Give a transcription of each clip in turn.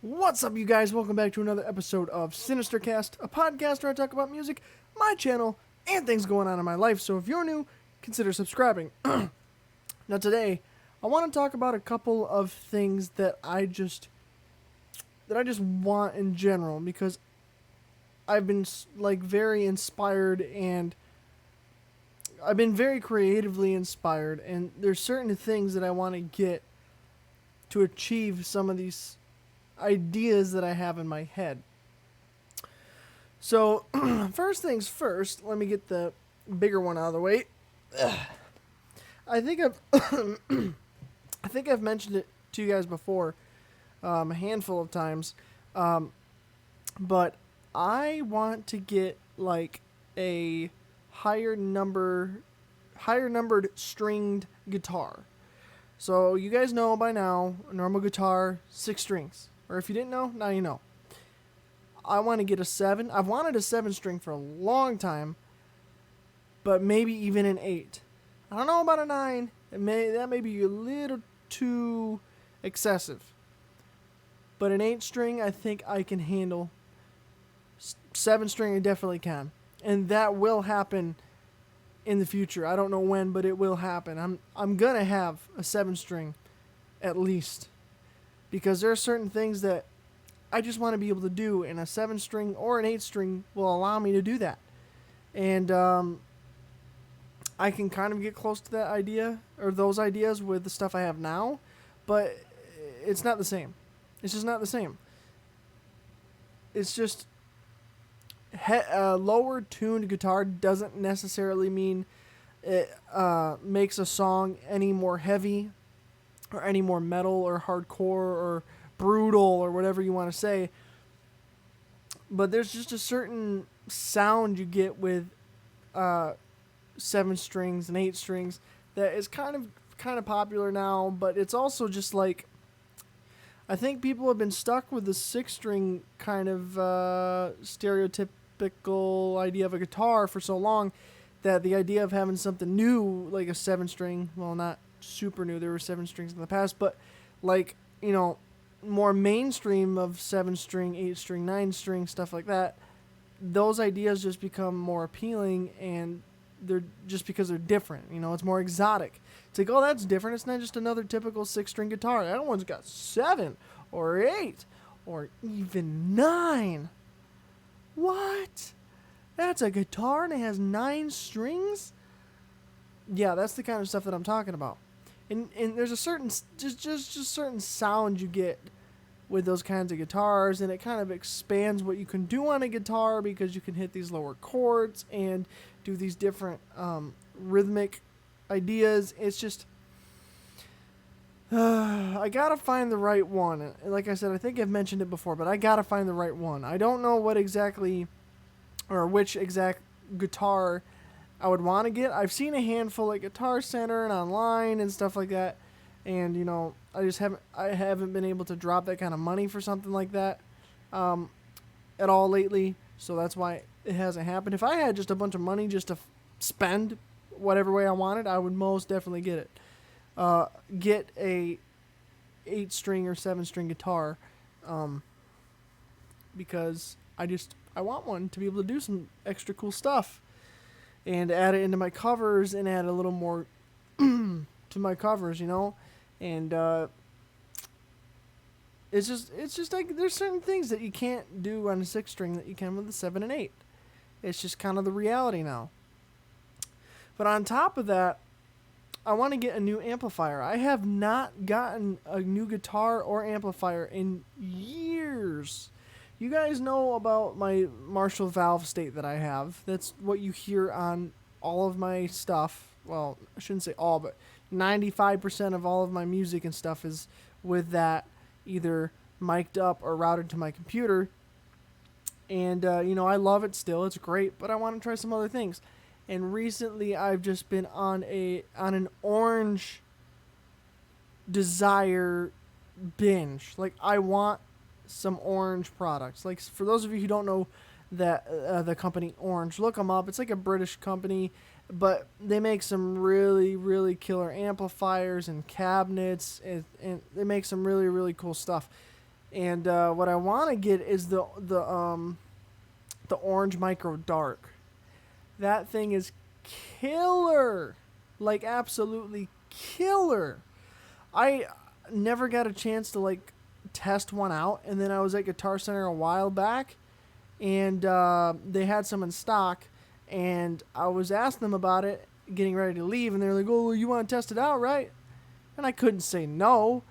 What's up, you guys? Welcome back to another episode of Sinister-Cast, a podcast where I talk about music, my channel, and things going on in my life. So if you're new, consider subscribing. Now today, I want to talk about a couple of things that I just want in general, because I've been very inspired, and I've been very creatively inspired, and there's certain things that I want to get to achieve some of these ideas that I have in my head. So, first things first, let me get the bigger one out of the way. I think I've I think I've mentioned it to you guys before, a handful of times, but I want to get like a higher numbered stringed guitar. So you guys know by now, a normal guitar, 6 strings. Or if you didn't know, now you know. I want to get a 7. I've wanted a 7 string for a long time, but maybe even an 8. I don't know about a 9. That may be a little too excessive. But an 8 string, I think I can handle. 7 string, I definitely can. And that will happen in the future. I don't know when, but it will happen. I'm going to have a 7 string at least, because there are certain things that I just want to be able to do, and a 7 string or an 8 string will allow me to do that. And I can kind of get close to that idea, or those ideas, with the stuff I have now, but it's not the same. It's just not the same. It's just lower tuned guitar doesn't necessarily mean it makes a song any more heavy or any more metal or hardcore or brutal or whatever you want to say. But there's just a certain sound you get with 7 strings and 8 strings that is kind of popular now, but it's also just like, I think people have been stuck with the 6 string kind of stereotypical idea of a guitar for so long that the idea of having something new like a 7 string, well, not super new, there were 7 strings in the past, but like, you know, more mainstream of 7 string, 8 string, 9 string, stuff like that, those ideas just become more appealing, and they're just because they're different, you know, it's more exotic. It's like, oh, that's different, it's not just another typical 6 string guitar, that one's got 7 or 8 or even 9. What? That's a guitar and it has 9 strings? Yeah, that's the kind of stuff that I'm talking about. And there's a certain just certain sound you get with those kinds of guitars, and it kind of expands what you can do on a guitar, because you can hit these lower chords and do these different rhythmic ideas. It's just I gotta find the right one. And like I said, I think I've mentioned it before, but I gotta find the right one. I don't know what exactly or which exact guitar I would want to get. I've seen a handful at Guitar Center and online and stuff like that, and you know, I haven't been able to drop that kind of money for something like that at all lately. So that's why it hasn't happened. If I had just a bunch of money just to spend whatever way I wanted, I would most definitely get it. Get a 8 string or 7 string guitar, because I want one to be able to do some extra cool stuff, and add it into my covers, and add a little more to my covers, you know, and it's just like, there's certain things that you can't do on a 6 string that you can with a 7 and 8. It's just kind of the reality now. But on top of that, I want to get a new amplifier. I have not gotten a new guitar or amplifier in years. You guys know about my Marshall valve state that I have. That's what you hear on all of my stuff. Well, I shouldn't say all, but 95% of all of my music and stuff is with that, either mic'd up or routed to my computer. And, you know, I love it still. It's great, but I want to try some other things. And recently I've just been on an orange desire binge. Like, I want some orange products. Like, for those of you who don't know that the company Orange, look them up. It's like a British company, but they make some really, really killer amplifiers and cabinets, and they make some really, really cool stuff. And what I want to get is the orange micro dark. That thing is killer, like absolutely killer. I never got a chance to like test one out, and then I was at Guitar Center a while back, and they had some in stock, and I was asking them about it, getting ready to leave, and they're like, "Oh, well, you want to test it out, right?" And I couldn't say no,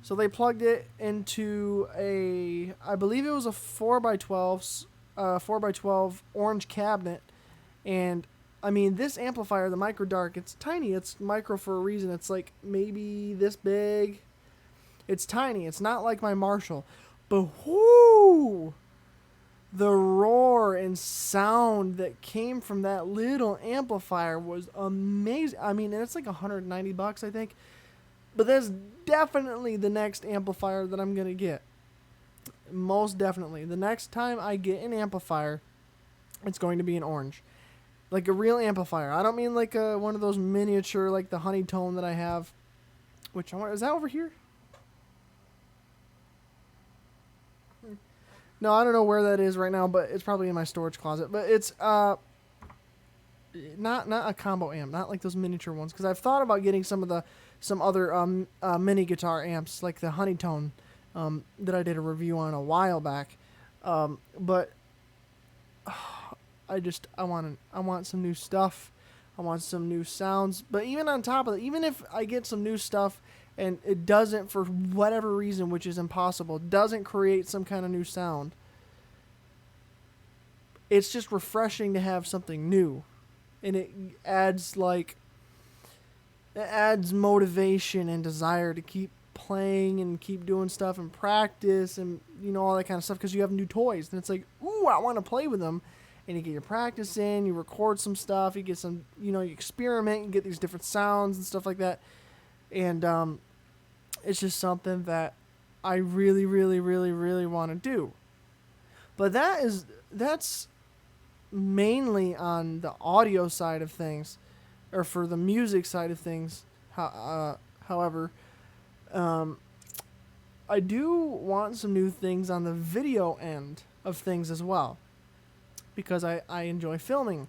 so they plugged it into I believe it was a 4x12 orange cabinet, and I mean, this amplifier, the Micro Dark, it's tiny. It's micro for a reason. It's like maybe this big. It's tiny. It's not like my Marshall. But whoo! The roar and sound that came from that little amplifier was amazing. I mean, and it's like $190, I think. But that's definitely the next amplifier that I'm going to get. Most definitely. The next time I get an amplifier, it's going to be an orange. Like a real amplifier. I don't mean like one of those miniature, like the honeytone that I have. Which I want. Is that over here? No, I don't know where that is right now, but it's probably in my storage closet. But it's not a combo amp, not like those miniature ones. Because I've thought about getting some other mini guitar amps, like the honeytone that I did a review on a while back. But I want some new stuff. I want some new sounds. But even on top of it, even if I get some new stuff and it doesn't, for whatever reason, which is impossible, doesn't create some kind of new sound, it's just refreshing to have something new. And it adds motivation and desire to keep playing and keep doing stuff and practice and, you know, all that kind of stuff, because you have new toys. And it's like, ooh, I want to play with them. And you get your practice in, you record some stuff, you get some, you know, you experiment, you get these different sounds and stuff like that. And it's just something that I really, really, really, really want to do. But that's mainly on the audio side of things, or for the music side of things. However, I do want some new things on the video end of things as well, because I enjoy filming.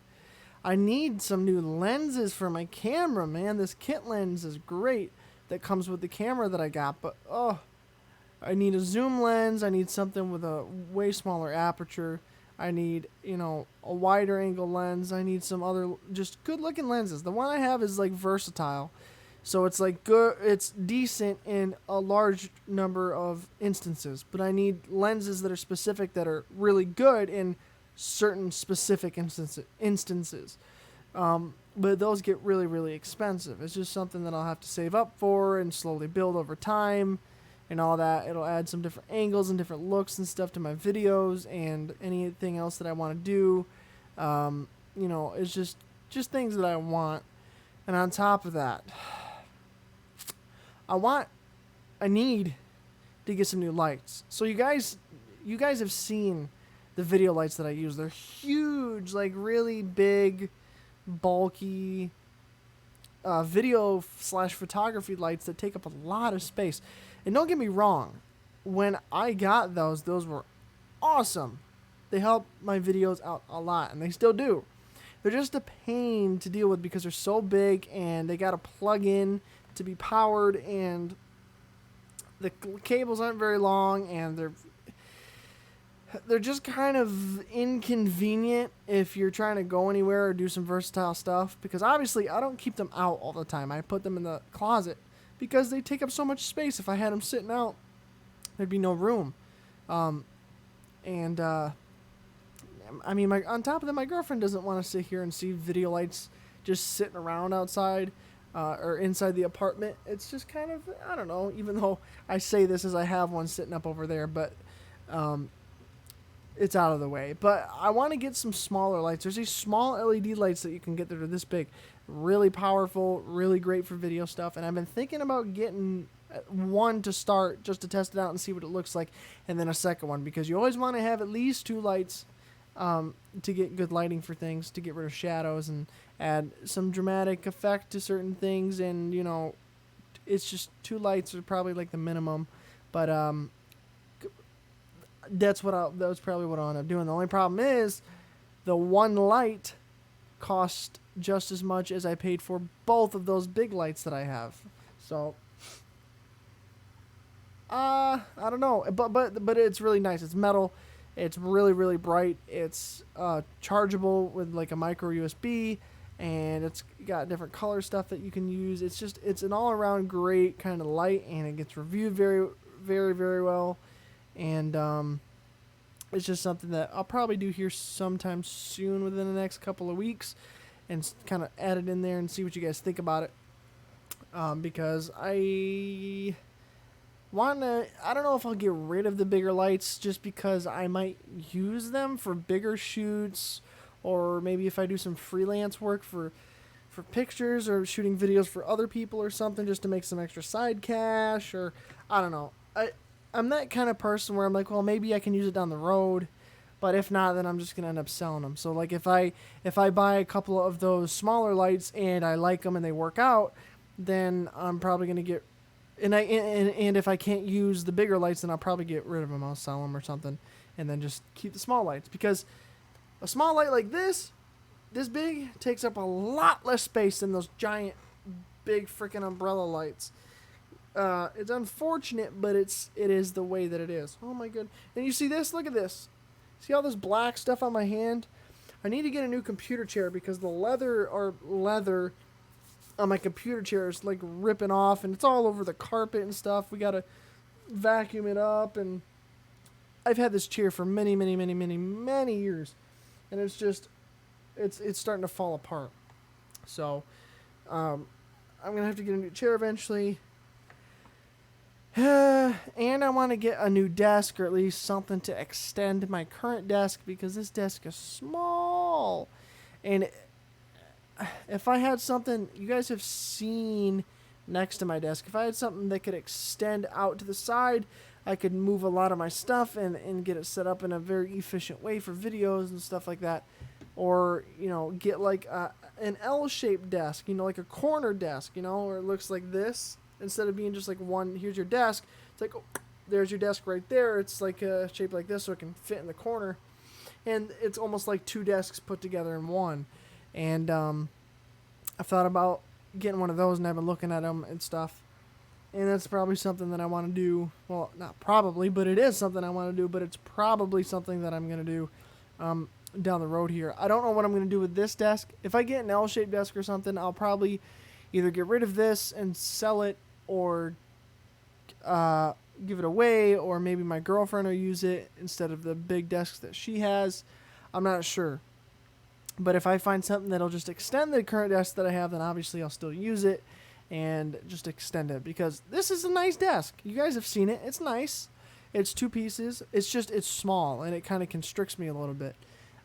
I need some new lenses for my camera, man. This kit lens is great that comes with the camera that I got, but I need a zoom lens. I need something with a way smaller aperture. I need, you know, a wider angle lens. I need some other just good looking lenses. The one I have is like versatile. So it's like good, it's decent in a large number of instances, but I need lenses that are specific, that are really good in certain specific instances. But those get really, really expensive. It's just something that I'll have to save up for and slowly build over time and all that. It'll add some different angles and different looks and stuff to my videos and anything else that I want to do. You know, it's just things that I want. And on top of that, I need to get some new lights. So you guys have seen the video lights that I use. They're huge, like really big, bulky video/photography lights that take up a lot of space. And don't get me wrong, when I got those were awesome. They help my videos out a lot, and they still do. They're just a pain to deal with because they're so big and they got to plug in to be powered, and the cables aren't very long, and they're just kind of inconvenient if you're trying to go anywhere or do some versatile stuff, because obviously I don't keep them out all the time. I put them in the closet because they take up so much space. If I had them sitting out, there'd be no room. I mean, on top of that, my girlfriend doesn't want to sit here and see video lights just sitting around outside or inside the apartment. It's just kind of, I don't know, even though I say this as I have one sitting up over there, but it's out of the way. But I want to get some smaller lights. There's these small LED lights that you can get that are this big. Really powerful, really great for video stuff. And I've been thinking about getting one to start, just to test it out and see what it looks like, and then a second one, because you always want to have at least two lights to get good lighting for things, to get rid of shadows and add some dramatic effect to certain things. And, you know, it's just two lights are probably like the minimum. But That's probably what I'll end up doing. The only problem is the one light cost just as much as I paid for both of those big lights that I have. So I don't know, but it's really nice. It's metal. It's really, really bright. It's chargeable with like a micro USB, and it's got different color stuff that you can use. It's an all around great kind of light, and it gets reviewed very, very, very well. And it's just something that I'll probably do here sometime soon within the next couple of weeks, and kind of add it in there and see what you guys think about it. Because I don't know if I'll get rid of the bigger lights just because I might use them for bigger shoots, or maybe if I do some freelance work for pictures or shooting videos for other people or something, just to make some extra side cash, or I don't know. I'm that kind of person where I'm like, well, maybe I can use it down the road, but if not, then I'm just gonna end up selling them. So like if I buy a couple of those smaller lights and I like them and they work out, then I'm probably gonna get. And if I can't use the bigger lights, then I'll probably get rid of them. I'll sell them or something, and then just keep the small lights, because a small light like this big, takes up a lot less space than those giant, big freaking umbrella lights. It's unfortunate, but it is the way that it is. Oh my god! And you see this? Look at this. See all this black stuff on my hand? I need to get a new computer chair because the leather on my computer chair is like ripping off, and it's all over the carpet and stuff. We gotta vacuum it up, and I've had this chair for many, many, many, many, many years, and it's starting to fall apart. So I'm gonna have to get a new chair eventually. And I want to get a new desk, or at least something to extend my current desk, because this desk is small. And if I had something, you guys have seen next to my desk, if I had something that could extend out to the side, I could move a lot of my stuff and get it set up in a very efficient way for videos and stuff like that. Or, get like an L-shaped desk, like a corner desk, where it looks like this. Instead of being just like one, here's your desk, it's like, oh, there's your desk right there. It's like shaped like this so it can fit in the corner. And it's almost like two desks put together in one. And I've thought about getting one of those, and I've been looking at them and stuff. And that's probably something that I want to do. Well, not probably, but it is something I want to do. But it's probably something that I'm going to do down the road here. I don't know what I'm going to do with this desk. If I get an L-shaped desk or something, I'll probably either get rid of this and sell it, or give it away, or maybe my girlfriend will use it instead of the big desks that she has. I'm not sure. But if I find something that'll just extend the current desk that I have, then obviously I'll still use it and just extend it, because this is a nice desk. You guys have seen it. It's nice. It's two pieces. It's small, and it kind of constricts me a little bit.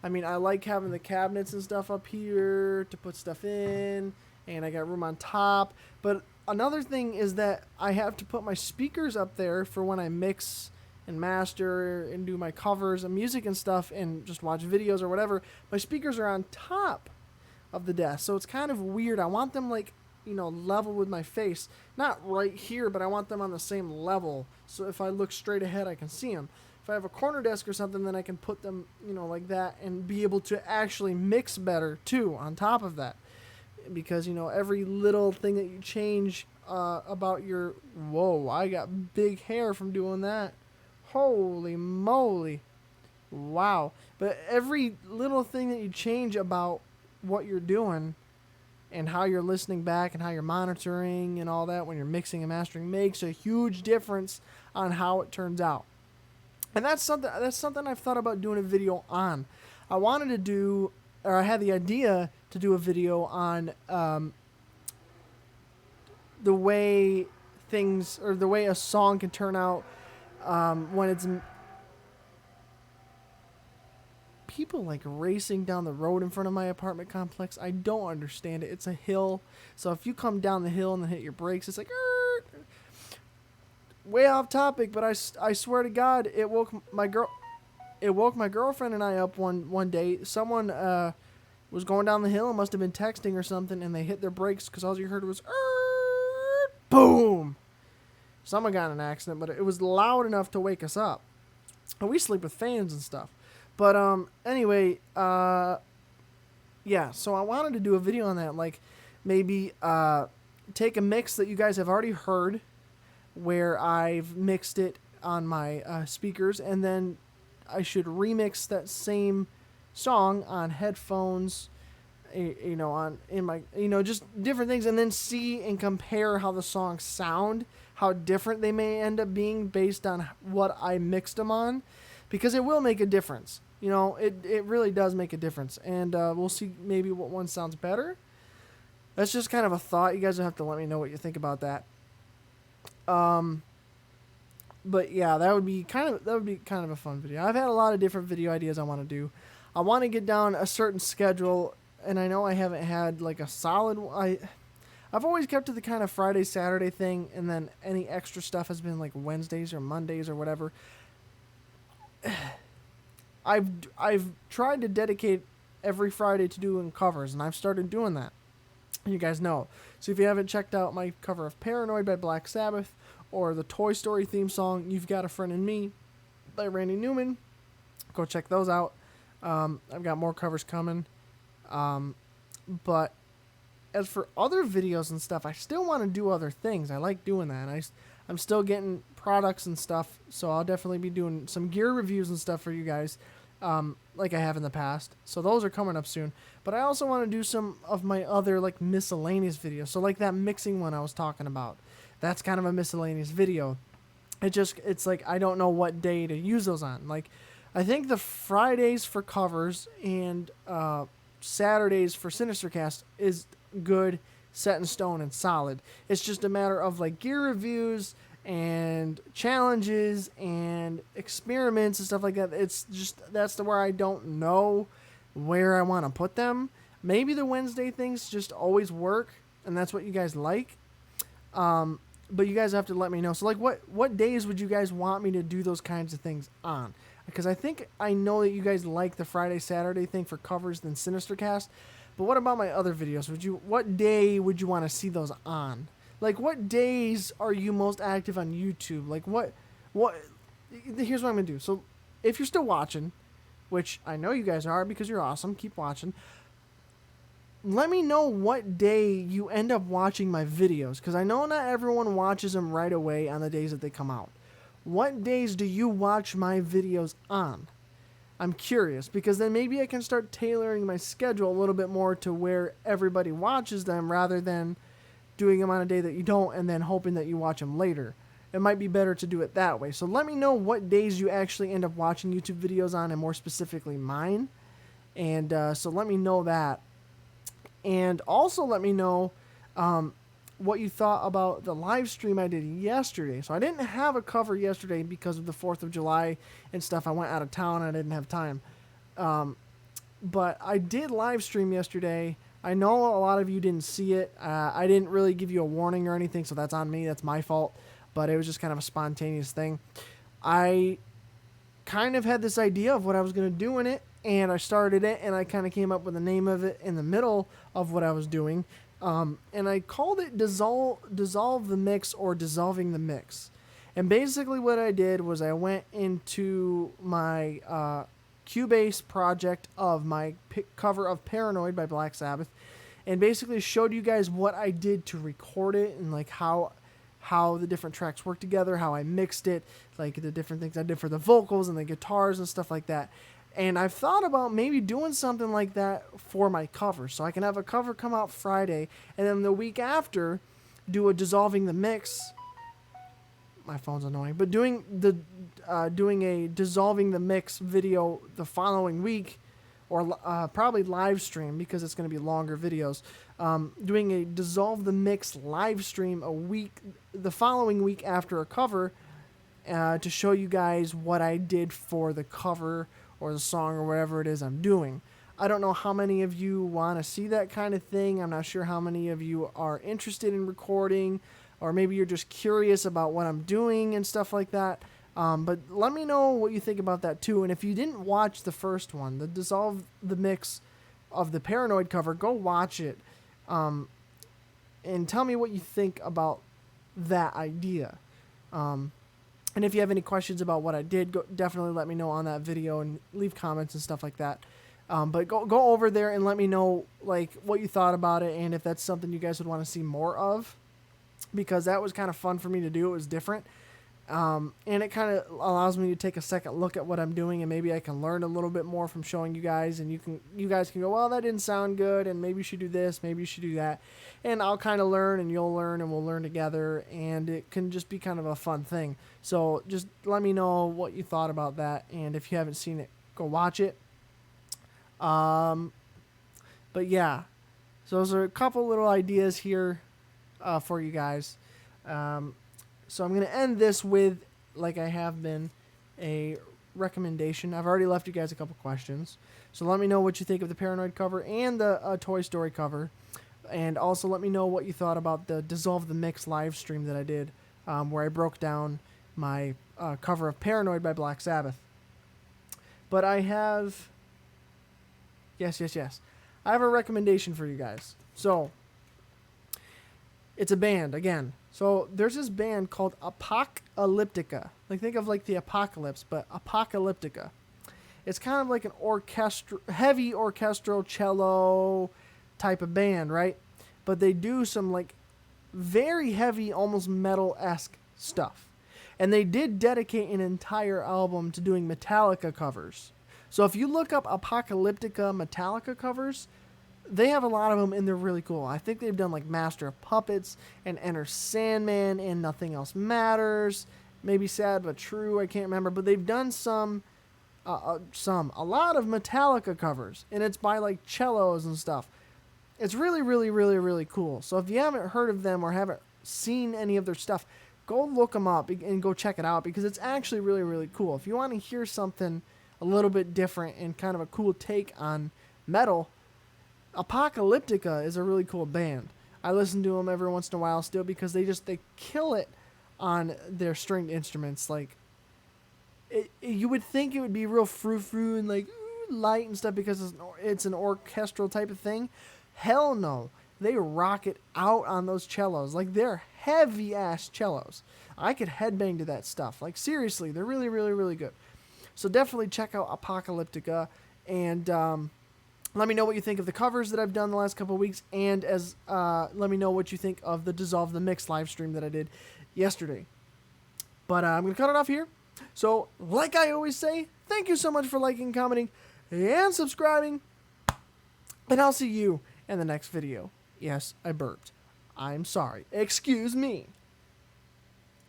I mean, I like having the cabinets and stuff up here to put stuff in, and I got room on top. But another thing is that I have to put my speakers up there for when I mix and master and do my covers and music and stuff and just watch videos or whatever. My speakers are on top of the desk, so it's kind of weird. I want them level with my face. Not right here, but I want them on the same level, so if I look straight ahead I can see them. If I have a corner desk or something, then I can put them, like that, and be able to actually mix better too on top of that. Because, every little thing that you change about your... Whoa, I got big hair from doing that. Holy moly. Wow. But every little thing that you change about what you're doing and how you're listening back and how you're monitoring and all that when you're mixing and mastering makes a huge difference on how it turns out. And that's something I've thought about doing a video on. I had the idea to do a video on the way a song can turn out when it's people like racing down the road in front of my apartment complex. I don't understand it. It's a hill, so if you come down the hill and then hit your brakes, it's like way off topic. But I swear to God, it woke my girlfriend and I up one day. Someone was going down the hill and must have been texting or something, and they hit their brakes because all you heard was boom. Someone got in an accident, but it was loud enough to wake us up. And we sleep with fans and stuff. But anyway, yeah. So I wanted to do a video on that, like maybe take a mix that you guys have already heard, where I've mixed it on my speakers, and then I should remix that same song on headphones, on in my, just different things, and then see and compare how the songs sound, how different they may end up being based on what I mixed them on, because it will make a difference. It really does make a difference, and we'll see maybe what one sounds better. That's just kind of a thought. You guys will have to let me know what you think about that. But yeah, that would be kind of a fun video. I've had a lot of different video ideas I want to do. I want to get down a certain schedule, and I know I haven't had like a solid. I've always kept to the kind of Friday, Saturday thing, and then any extra stuff has been like Wednesdays or Mondays or whatever. I've tried to dedicate every Friday to doing covers, and I've started doing that. You guys know. So if you haven't checked out my cover of Paranoid by Black Sabbath, or the Toy Story theme song, You've Got a Friend in Me by Randy Newman, go check those out. I've got more covers coming. But as for other videos and stuff, I still want to do other things. I like doing that. I'm still getting products and stuff, so I'll definitely be doing some gear reviews and stuff for you guys, like I have in the past. So those are coming up soon. But I also want to do some of my other like miscellaneous videos. So like that mixing one I was talking about. That's kind of a miscellaneous video. It's like I don't know what day to use those on. Like, I think the Fridays for covers and Saturdays for Sinister-Cast is good, set in stone, and solid. It's just a matter of like gear reviews and challenges and experiments and stuff like that. It's just that's where I don't know where I want to put them. Maybe the Wednesday things just always work, and that's what you guys like. But you guys have to let me know. So, like, what days would you guys want me to do those kinds of things on? Because I think I know that you guys like the Friday, Saturday thing for covers than Sinister-Cast. But what about my other videos? What day would you want to see those on? Like, what days are you most active on YouTube? Like, what? Here's what I'm going to do. So, if you're still watching, which I know you guys are because you're awesome, keep watching. Let me know what day you end up watching my videos, because I know not everyone watches them right away on the days that they come out. What days do you watch my videos on? I'm curious, because then maybe I can start tailoring my schedule a little bit more to where everybody watches them, rather than doing them on a day that you don't and then hoping that you watch them later. It might be better to do it that way. So let me know what days you actually end up watching YouTube videos on, and more specifically mine. And so let me know that. And also let me know what you thought about the live stream I did yesterday. So I didn't have a cover yesterday because of the 4th of July and stuff. I went out of town and I didn't have time. But I did live stream yesterday. I know a lot of you didn't see it. I didn't really give you a warning or anything, so that's on me. That's my fault. But it was just kind of a spontaneous thing. I kind of had this idea of what I was going to do in it, and I started it, and I kind of came up with the name of it in the middle of what I was doing. And I called it Dissolve the Mix, or Dissolving the Mix. And basically what I did was I went into my Cubase project of my cover of Paranoid by Black Sabbath, and basically showed you guys what I did to record it, and like how the different tracks work together, how I mixed it, like the different things I did for the vocals and the guitars and stuff like that. And I've thought about maybe doing something like that for my cover. So I can have a cover come out Friday, and then the week after do a Dissolving the Mix. My phone's annoying. But doing a Dissolving the Mix video the following week, or probably live stream, because it's going to be longer videos. Doing a Dissolve the Mix live stream the following week after a cover, to show you guys what I did for the cover or the song or whatever it is I'm doing. I don't know how many of you want to see that kind of thing. I'm not sure how many of you are interested in recording, or maybe you're just curious about what I'm doing and stuff like that. But let me know what you think about that too. And if you didn't watch the first one, the Dissolve the Mix of the Paranoid cover, go watch it. And tell me what you think about that idea. And if you have any questions about what I did, definitely let me know on that video and leave comments and stuff like that. But go over there and let me know like what you thought about it and if that's something you guys would want to see more of, because that was kind of fun for me to do. It was different. And it kind of allows me to take a second look at what I'm doing, and maybe I can learn a little bit more from showing you guys, and you guys can go, well, that didn't sound good, and maybe you should do this, maybe you should do that, and I'll kind of learn, and you'll learn, and we'll learn together, and it can just be kind of a fun thing. So just let me know what you thought about that, and if you haven't seen it, go watch it. But yeah, so those are a couple little ideas here for you guys. So I'm going to end this with, like I have been, a recommendation. I've already left you guys a couple questions. So let me know what you think of the Paranoid cover and the Toy Story cover. And also let me know what you thought about the Dissolve the Mix live stream that I did, where I broke down my cover of Paranoid by Black Sabbath. But I have... Yes. I have a recommendation for you guys. So, it's a band, again. So, there's this band called Apocalyptica. Like, think of like the apocalypse, but Apocalyptica. It's kind of like an heavy orchestral cello type of band, right? But they do some like very heavy, almost metal-esque stuff. And they did dedicate an entire album to doing Metallica covers. So if you look up Apocalyptica Metallica covers, they have a lot of them and they're really cool. I think they've done like Master of Puppets and Enter Sandman and Nothing Else Matters. Maybe Sad But True, I can't remember. But they've done a lot of Metallica covers. And it's by like cellos and stuff. It's really, really, really, really cool. So if you haven't heard of them or haven't seen any of their stuff, go look them up and go check it out, because it's actually really, really cool. If you want to hear something a little bit different and kind of a cool take on metal, Apocalyptica is a really cool band. I listen to them every once in a while still, because they kill it on their stringed instruments. Like, you would think it would be real frou-frou and like light and stuff because it's an orchestral type of thing. Hell no. They rock it out on those cellos. Like, they're heavy-ass cellos. I could headbang to that stuff. Like, seriously, they're really, really, really good. So definitely check out Apocalyptica, and let me know what you think of the covers that I've done the last couple of weeks, and let me know what you think of the Dissolve the Mix live stream that I did yesterday. But I'm going to cut it off here. So, like I always say, thank you so much for liking, commenting, and subscribing, and I'll see you in the next video. Yes, I burped. I'm sorry. Excuse me.